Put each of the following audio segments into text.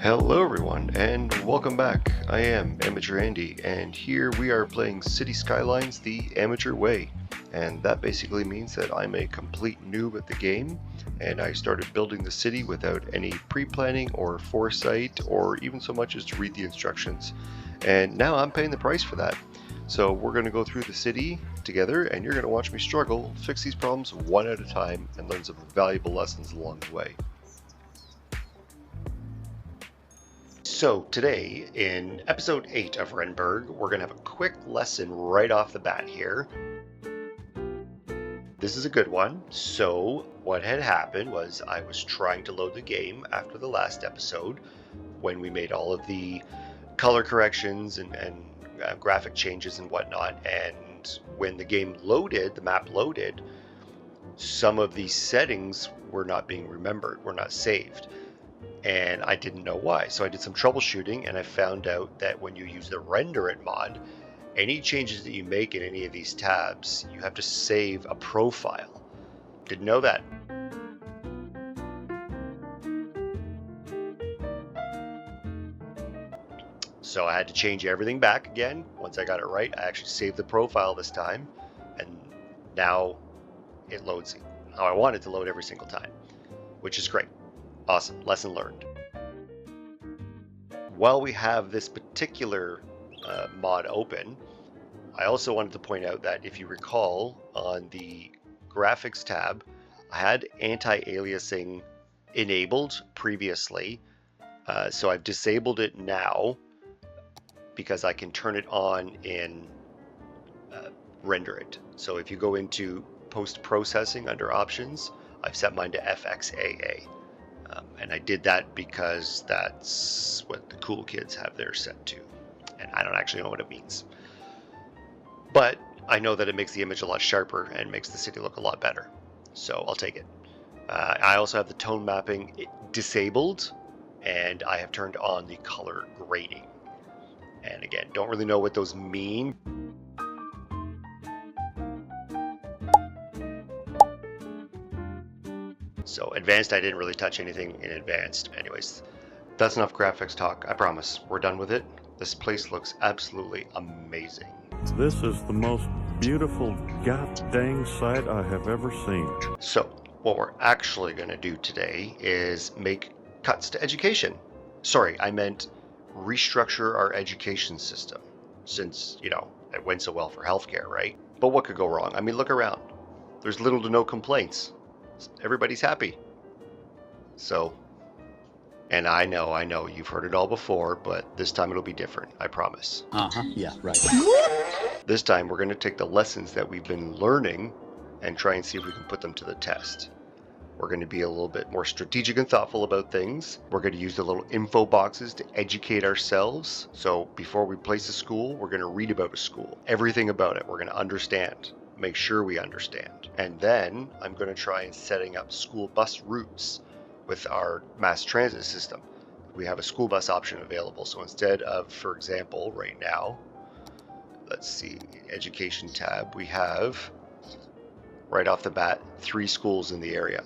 Hello everyone, and welcome back. I am Amateur Andy, and here we are playing Cities Skylines the amateur way. And that basically means that I'm a complete noob at the game, and I started building the city without any pre-planning or foresight, or even so much as to read the instructions. And now I'm paying the price for that. So we're going to go through the city together, and you're going to watch me struggle, fix these problems one at a time, and learn some valuable lessons along the way. So today, in episode 8 of Rennburg, we're going to have a quick lesson right off the bat here. This is a good one. So what had happened was I was trying to load the game after the last episode when we made all of the color corrections and graphic changes and whatnot. And when the game loaded, the map loaded, some of these settings were not being remembered, were not saved. And I didn't know why. So I did some troubleshooting, and I found out that when you use the Render It mod, any changes that you make in any of these tabs, you have to save a profile. Didn't know that. So I had to change everything back again. Once I got it right, I actually saved the profile this time, and now it loads how I want it to load every single time, which is great. Awesome, lesson learned. While we have this particular mod open, I also wanted to point out that if you recall, on the graphics tab, I had anti-aliasing enabled previously, so I've disabled it now because I can turn it on in Render It. So if you go into post-processing under options, I've set mine to FXAA. And I did that because that's what the cool kids have theirs set to. And I don't actually know what it means. But I know that it makes the image a lot sharper and makes the city look a lot better. So I'll take it. I also have the tone mapping disabled, and I have turned on the color grading. And again, don't really know what those mean. So advanced, I didn't really touch anything in advanced. Anyways, that's enough graphics talk. I promise. We're done with it. This place looks absolutely amazing. This is the most beautiful god-dang sight I have ever seen. So what we're actually going to do today is make cuts to education. Sorry, I meant restructure our education system, since, you know, it went so well for healthcare, right? But what could go wrong? I mean, look around. There's little to no complaints. Everybody's happy. So, and I know you've heard it all before, but this time it'll be different, I promise. Yeah, right. This time we're going to take the lessons that we've been learning and try and see if we can put them to the test. We're going to be a little bit more strategic and thoughtful about things. We're going to use the little info boxes to educate ourselves. So before we place a school, we're going to read about a school. Everything about it, we're going to understand. Make sure we understand. And then I'm going to try and setting up school bus routes with our mass transit system. We have a school bus option available. So instead of, for example, right now, let's see, education tab, we have right off the bat 3 schools in the area.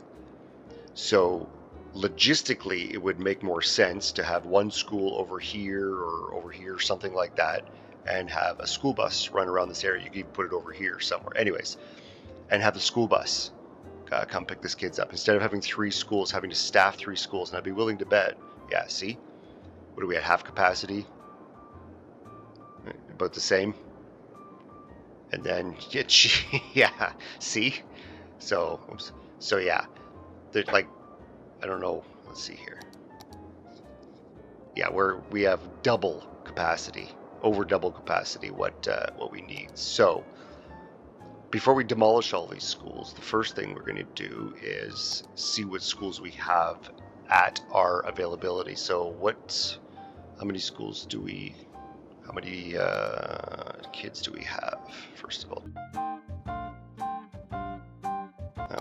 So logistically, it would make more sense to have one school over here or over here, something like that, and have a school bus run around this area. You can even put it over here somewhere. Anyways, and have the school bus come pick these kids up. Instead of having 3 schools, having to staff 3 schools. And I'd be willing to bet, yeah, see? What are we at, half capacity? About the same. And then, yeah, see? So, oops. So yeah, they're like, I don't know, let's see here. Yeah, we have double capacity. Over double capacity what we need. So before we demolish all these schools, the first thing we're going to do is see what schools we have at our availability. So how many schools do we, how many kids do we have, first of all?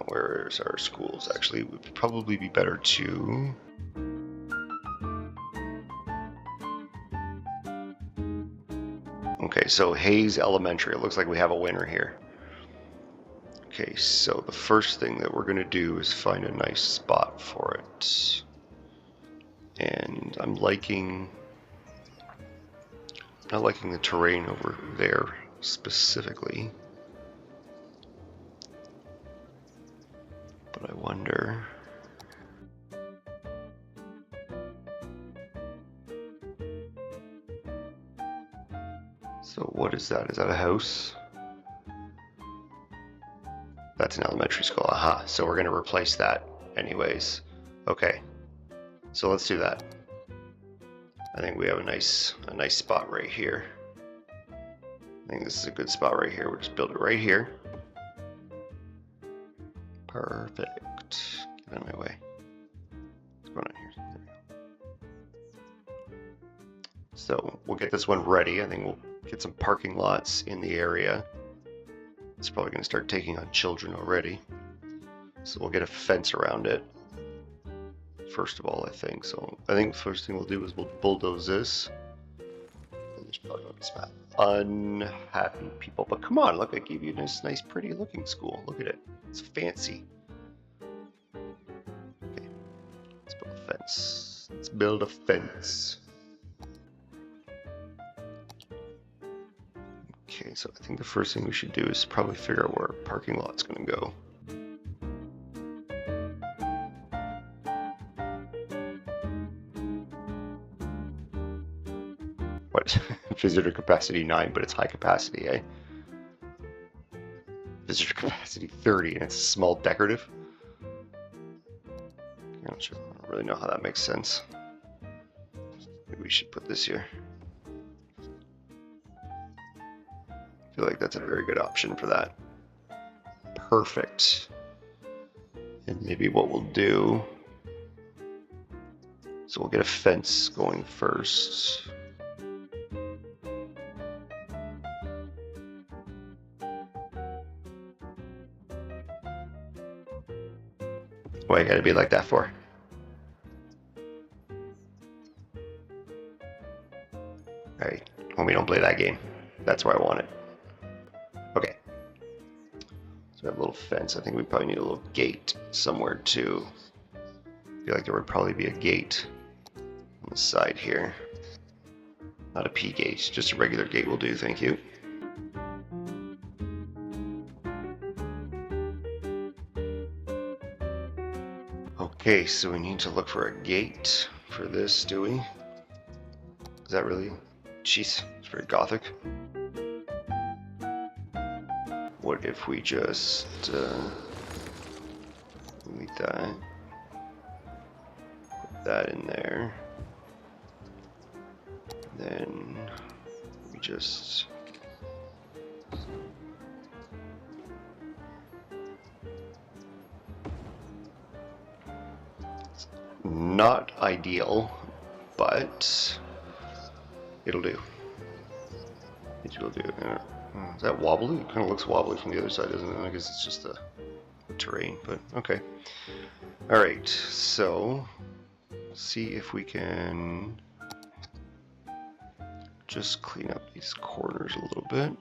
Where's our schools? Actually, it would probably be better to okay, so Hayes Elementary. It looks like we have a winner here. Okay, so the first thing that we're going to do is find a nice spot for it. And I'm liking, not liking the terrain over there specifically. But I wonder. So what is that? Is that a house? That's an elementary school. Aha. So we're going to replace that anyways. Okay. So let's do that. I think we have a nice spot right here. I think this is a good spot right here. We'll just build it right here. Perfect. Get out of my way. What's going on here? There we go. So we'll get this one ready. I think we'll get some parking lots in the area. It's probably going to start taking on children already. So we'll get a fence around it. First of all, I think. So I think the first thing we'll do is we'll bulldoze this. And there's probably going to be some unhappy people. But come on, look, I gave you this nice, pretty looking school. Look at it. It's fancy. Okay. Let's build a fence. Let's build a fence. Okay, so I think the first thing we should do is probably figure out where our parking lot's going to go. What? Visitor capacity 9, but it's high capacity, eh? Visitor capacity 30, and it's small decorative? I'm not sure. I don't really know how that makes sense. Maybe we should put this here. I feel like that's a very good option for that. Perfect. And maybe what we'll do, so we'll get a fence going first. Why you gotta be like that for? Alright, homie, don't play that game. That's where I want it. Okay. So we have a little fence. I think we probably need a little gate somewhere too. I feel like there would probably be a gate on the side here. Not a P gate, just a regular gate will do, thank you. Okay, so we need to look for a gate for this, do we? Is that really? Jeez, it's very gothic. What if we just delete that, put that in there, then we just not ideal, but it'll do. It'll do. Is that wobbly? It kind of looks wobbly from the other side, doesn't it? I guess it's just the terrain, but okay. All right, so see if we can just clean up these corners a little bit.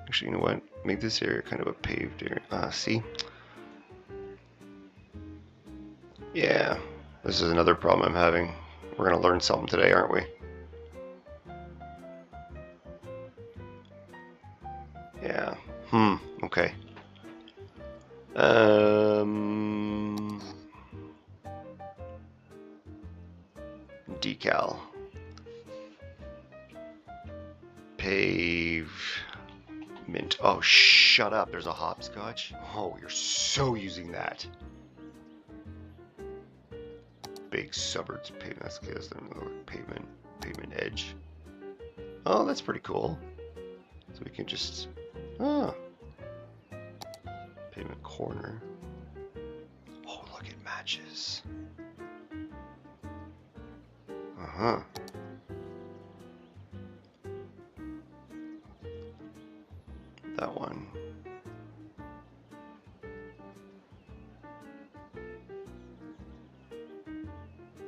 Actually, you know what? Make this area kind of a paved area. See? Yeah, this is another problem I'm having. We're gonna learn something today, aren't we? Yeah. Okay. Decal. Pavement. Oh, shut up. There's a hopscotch. Oh, you're so using that. Big suburbs pavement. That's okay. That's another pavement edge. Oh, that's pretty cool. So we can just pavement corner. Oh, look, it matches. That one.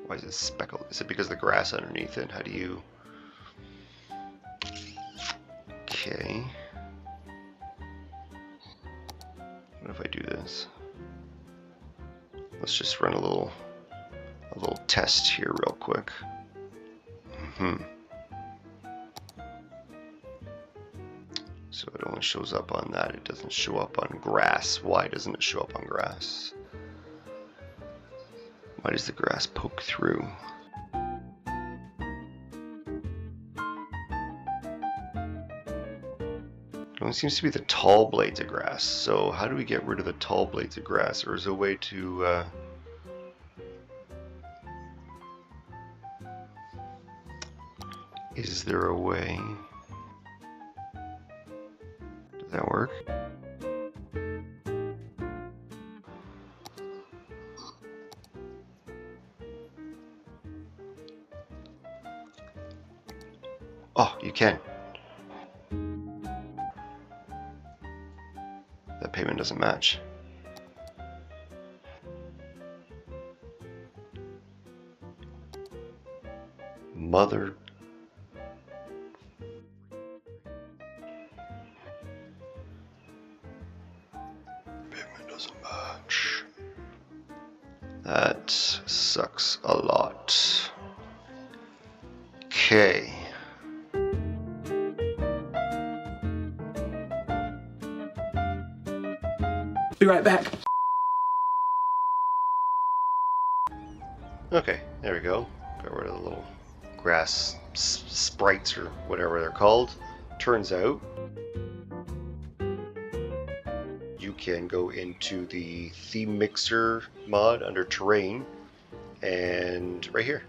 Why is it speckled? Is it because of the grass underneath it? How do you... Okay. What if I do this? let's just run a little test here real quick. So it only shows up on that. It doesn't show up on grass. Why doesn't it show up on grass? Why does the grass poke through? It only seems to be the tall blades of grass. So how do we get rid of the tall blades of grass? Or is there a way to... Is there a way? Does that work? Oh, you can. That payment doesn't match. Mother. Payment doesn't match. That sucks a lot. Okay. Be right back. Okay, there we go. Got rid of the little grass sprites or whatever they're called. Turns out you can go into the theme mixer mod under terrain and right here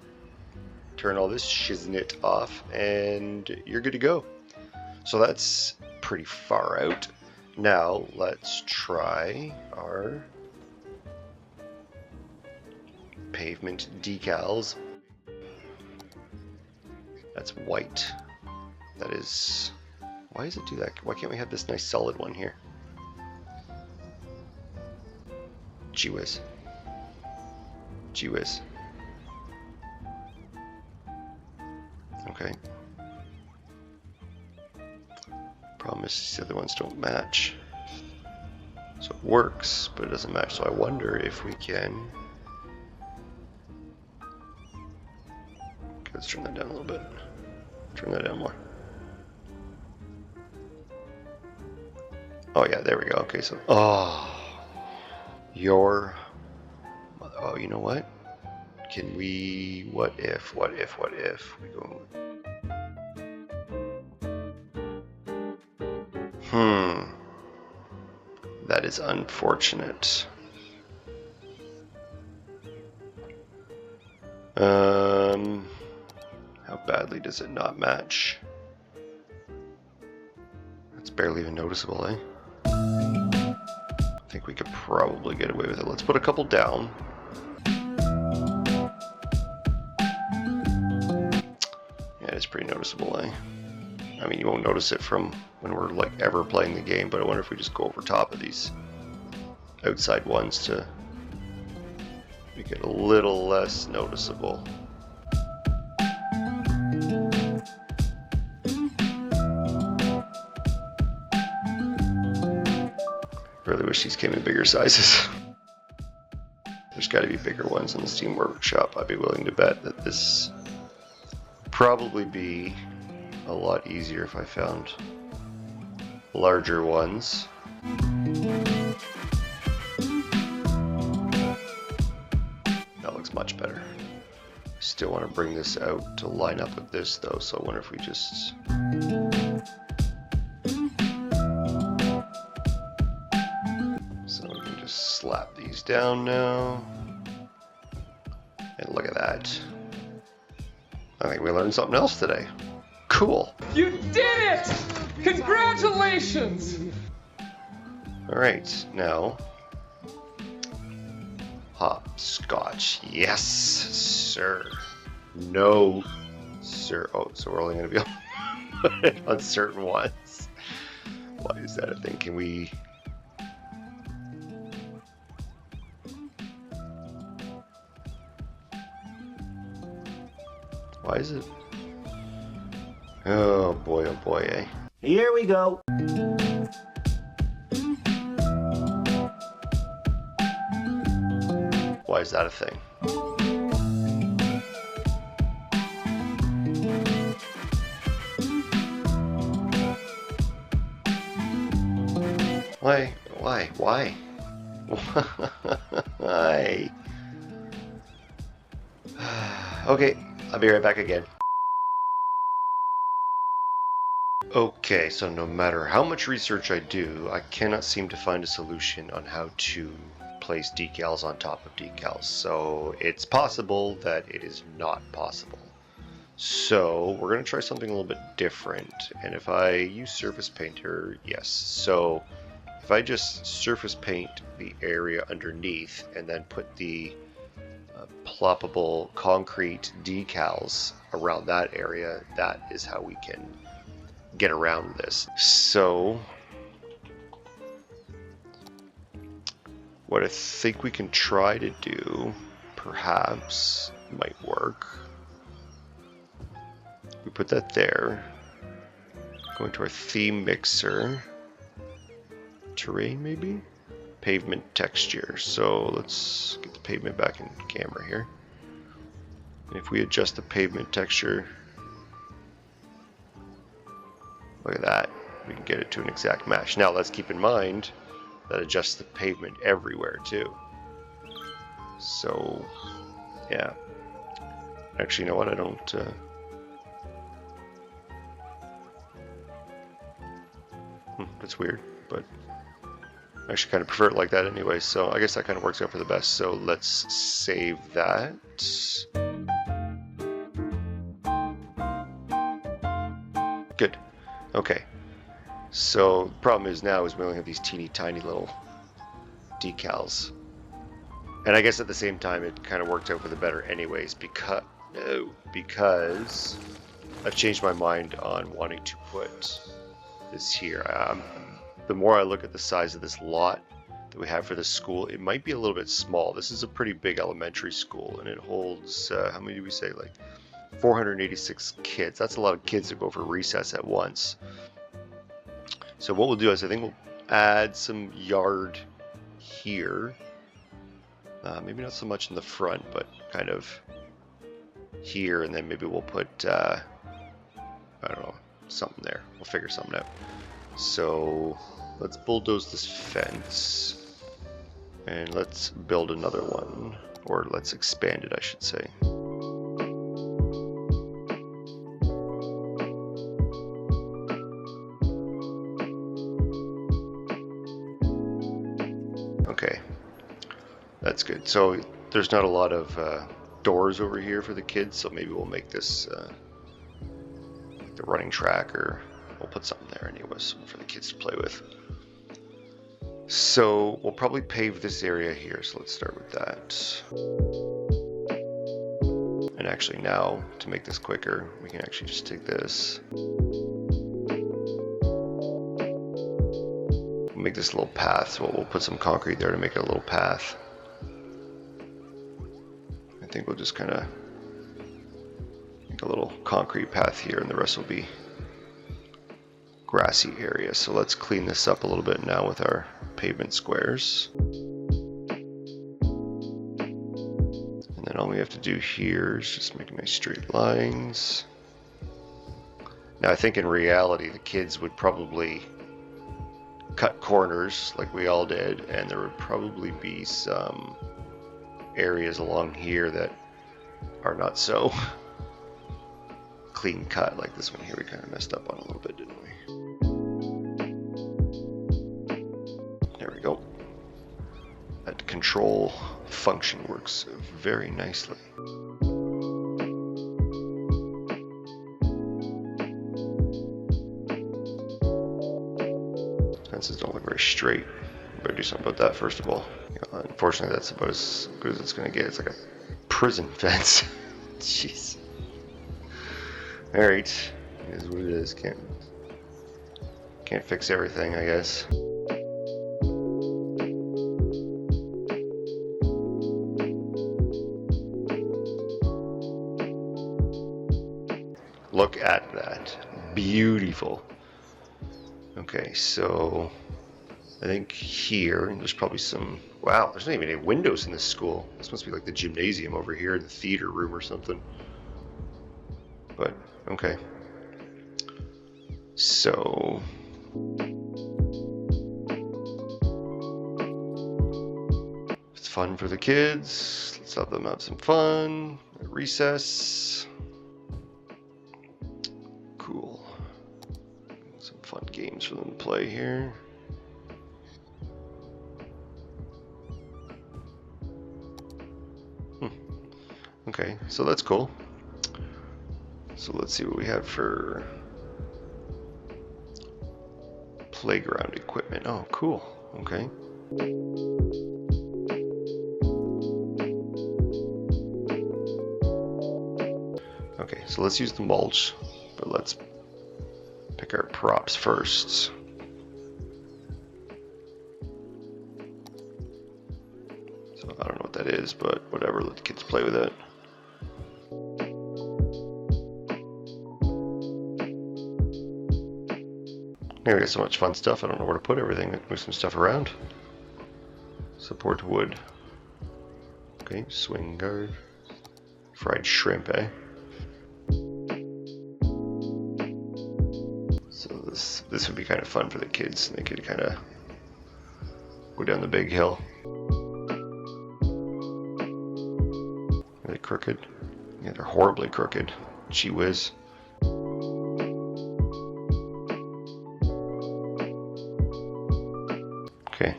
turn all this shiznit off and you're good to go. So that's pretty far out. Now let's try our pavement decals. That's white. That is... Why does it do that? Why can't we have this nice solid one here? Gee whiz. Gee whiz. Okay. Problem is these other ones don't match. So it works, but it doesn't match. So I wonder if we can... Okay, let's turn that down a little bit. Turn that down more. Oh yeah, there we go. Okay, so... Oh! Oh, you know what? Can we... What if we go... That is unfortunate. How badly does it not match? That's barely even noticeable, eh? I think we could probably get away with it. Let's put a couple down. Yeah, it's pretty noticeable, eh? I mean, you won't notice it from when we're like ever playing the game, but I wonder if we just go over top of these outside ones to make it a little less noticeable. Really wish these came in bigger sizes. There's got to be bigger ones in the Steam Workshop. I'd be willing to bet that this would probably be a lot easier if I found larger ones. That looks much better. Still want to bring this out to line up with this though, so I wonder if we just... So we can just slap these down now. And look at that. I think we learned something else today. Cool. You did it! Congratulations! Alright, now hopscotch. Yes, sir. No, sir. Oh, so we're only going to be able to put it on certain ones. Why is that a thing? Can we... Why is it... Oh boy, eh? Here we go. Why Why is that a thing? Why? Why? Okay, I'll be right back again. Okay, so no matter how much research I do, I cannot seem to find a solution on how to place decals on top of decals. So it's possible that it is not possible. So we're going to try something a little bit different. And if I use surface painter, yes. So if I just surface paint the area underneath and then put the ploppable concrete decals around that area, that is how we can get around this. So what I think we can try to do, perhaps might work, we put that there, go into our theme mixer, terrain maybe, pavement texture. So let's get the pavement back in camera here. And if we adjust the pavement texture, look at that, we can get it to an exact match. Now let's keep in mind that adjusts the pavement everywhere too. So yeah, actually, you know what, I don't that's weird, but I actually kind of prefer it like that anyway, so I guess that kind of works out for the best. So let's save that. Good. Okay. So the problem is now is we only have these teeny tiny little decals. And I guess at the same time it kind of worked out for the better anyways, because I've changed my mind on wanting to put this here. The more I look at the size of this lot that we have for this school, it might be a little bit small. This is a pretty big elementary school, and it holds, how many do we say, like 486 kids. That's a lot of kids to go for recess at once. So what we'll do is I think we'll add some yard here. Maybe not so much in the front, but kind of here, and then maybe we'll put, I don't know, something there. We'll figure something out. So let's bulldoze this fence, and let's build another one, or let's expand it, I should say. Okay, that's good. So there's not a lot of doors over here for the kids, so maybe we'll make this the running track, or we'll put something there anyways for the kids to play with. So we'll probably pave this area here, so let's start with that. And actually now, to make this quicker, we can actually just take this, make this a little path. So we'll put some concrete there to make it a little path. I think we'll just kind of make a little concrete path here, and the rest will be grassy area. So let's clean this up a little bit now with our pavement squares. And then all we have to do here is just make nice straight lines. Now I think in reality the kids would probably cut corners like we all did, and there would probably be some areas along here that are not so clean cut, like this one here we kind of messed up on a little bit, didn't we? There we go. That control function works very nicely. Fences don't look very straight. Better do something about that first of all. Unfortunately, that's about as good as it's going to get. It's like a prison fence. Jeez. Alright, it is what it is. Can't fix everything, I guess. Look at that. Beautiful. Okay, so I think here, and there's probably some, wow, there's not even any windows in this school. This must be like the gymnasium over here, the theater room or something. But, okay. So, it's fun for the kids. Let's have them have some fun. At recess. Cool. Some fun games for them to play here. Okay, so that's cool. So let's see what we have for playground equipment. Oh, cool. Okay. Okay, so let's use the mulch, but let's pick our props first. So I don't know what that is, but whatever, let the kids play with it. Here we got so much fun stuff, I don't know where to put everything. Let's move some stuff around. Support wood. Okay, swing guard. Fried shrimp, eh? So this would be kind of fun for the kids. They could kind of go down the big hill. Are they crooked? Yeah, they're horribly crooked. Gee whiz. Okay.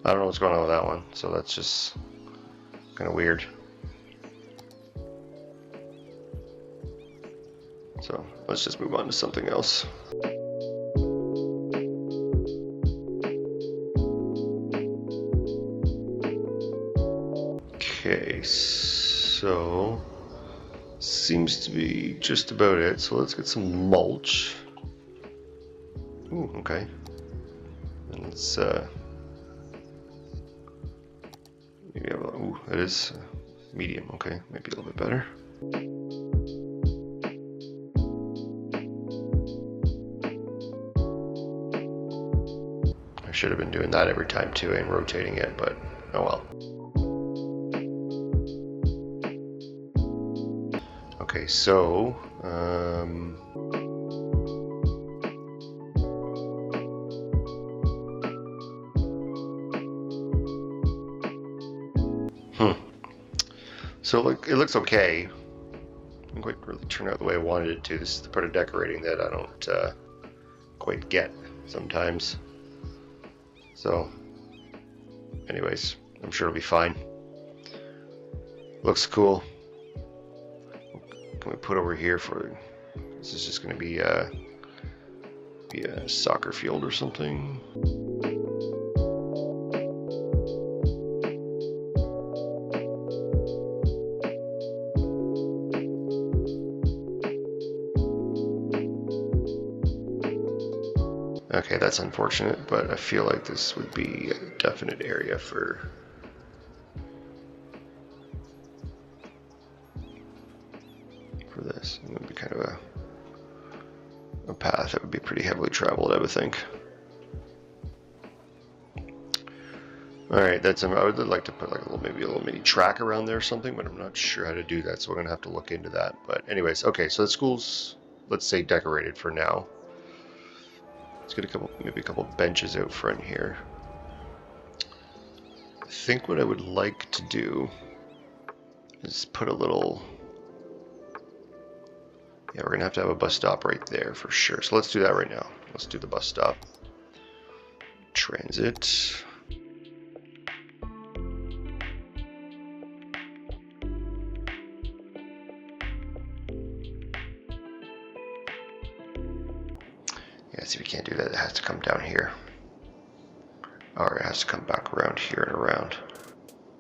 I don't know what's going on with that one, so that's just kind of weird. So let's just move on to something else. Okay, so seems to be just about it. So let's get some mulch. Ooh, okay. And let's maybe have a, ooh, it is medium. Okay, maybe a little bit better. I should have been doing that every time too and rotating it, but oh well. Okay, so so look, it looks okay. Didn't quite really turn out the way I wanted it to. This is the part of decorating that I don't quite get sometimes. So, anyways, I'm sure it'll be fine. Looks cool. Can we put over here for? This is just going to be a soccer field or something. Okay, that's unfortunate, but I feel like this would be a definite area for this. It would be kind of a path that would be pretty heavily traveled, I would think. Alright, that's I would like to put like maybe a little mini track around there or something, but I'm not sure how to do that, so we're gonna have to look into that. But anyways, okay, so the school's, let's say, decorated for now. Let's get maybe a couple benches out front here. I think what I would like to do is put a little, yeah, we're gonna have to have a bus stop right there for sure. So let's do that right now. Let's do the bus stop. Transit. Yeah, see, we can't do that. It has to come down here. Or it has to come back around here and around.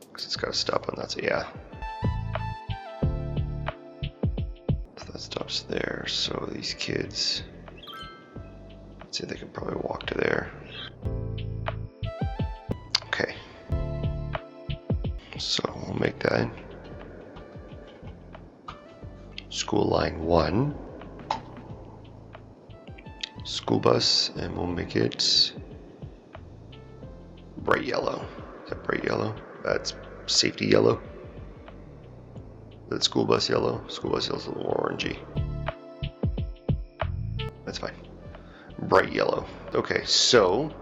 Because it's got to stop on that. So yeah. So that stops there. So these kids, let's see, they can probably walk to there. Okay. So we'll make that school line 1. School bus, and we'll make it bright yellow. Is that bright yellow? That's safety yellow. That school bus yellow. School bus yellow's a little more orangey. That's fine. Bright yellow. Okay, so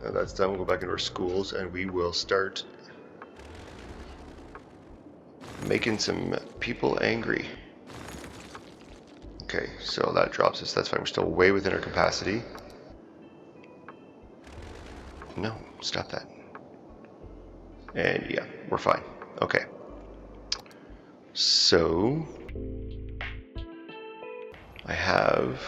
that's done. We'll go back into our schools and we will start making some people angry. Okay, so that drops us. That's fine. We're still way within our capacity. No, stop that. And yeah, we're fine. Okay. So I have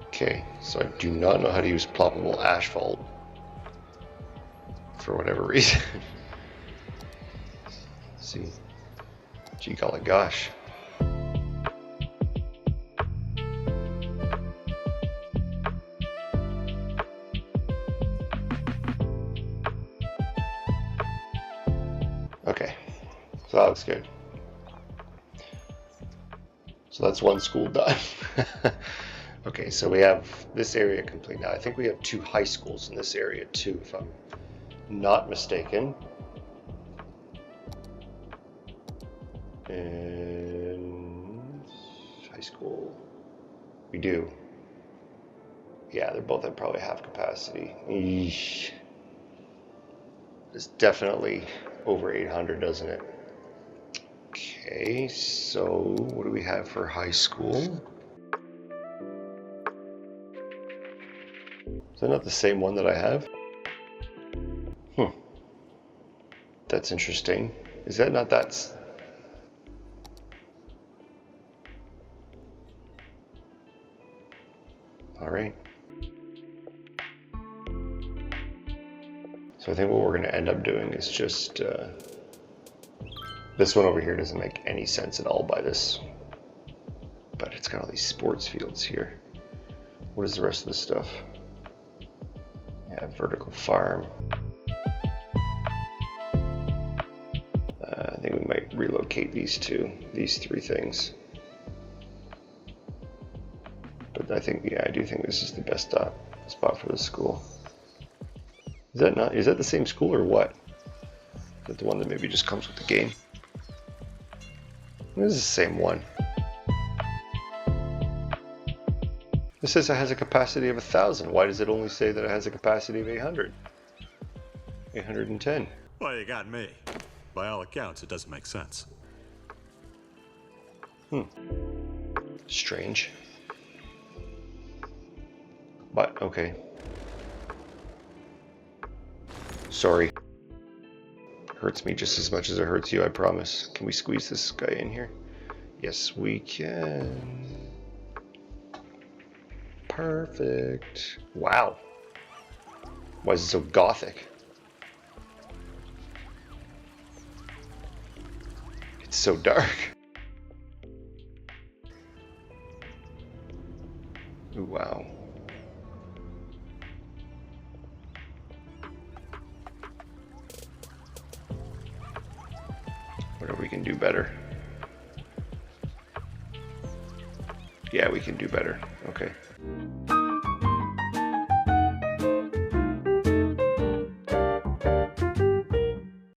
okay, so I do not know how to use ploppable asphalt for whatever reason. Let's see. Gee golly gosh. Okay, so that looks good. So that's one school done. Okay, so we have this area complete now. I think we have 2 high schools in this area too, if I'm not mistaken. And high school, we do. Yeah, they're both at probably half capacity. Eesh. It's definitely over 800, doesn't it? Okay, so what do we have for high school? Is that not the same one that I have? That's interesting. Is that not that? All right. So I think what we're going to end up doing is just this one over here doesn't make any sense at all by this, but it's got all these sports fields here. What is the rest of this stuff? Yeah, vertical farm. I think we might relocate these 3 things. But I think, yeah, I do think this is the best spot for the school. Is that not? Is that the same school or what? Is that the one that maybe just comes with the game? This is the same one. It says it has a capacity of 1,000. Why does it only say that it has a capacity of 800? 810. Well, you got me. By all accounts, it doesn't make sense. Strange. But, okay. Sorry. Hurts me just as much as it hurts you, I promise. Can we squeeze this guy in here? Yes, we can. Perfect. Wow. Why is it so gothic? It's so dark. Ooh, wow. Whatever we can do better. Yeah, we can do better. Okay.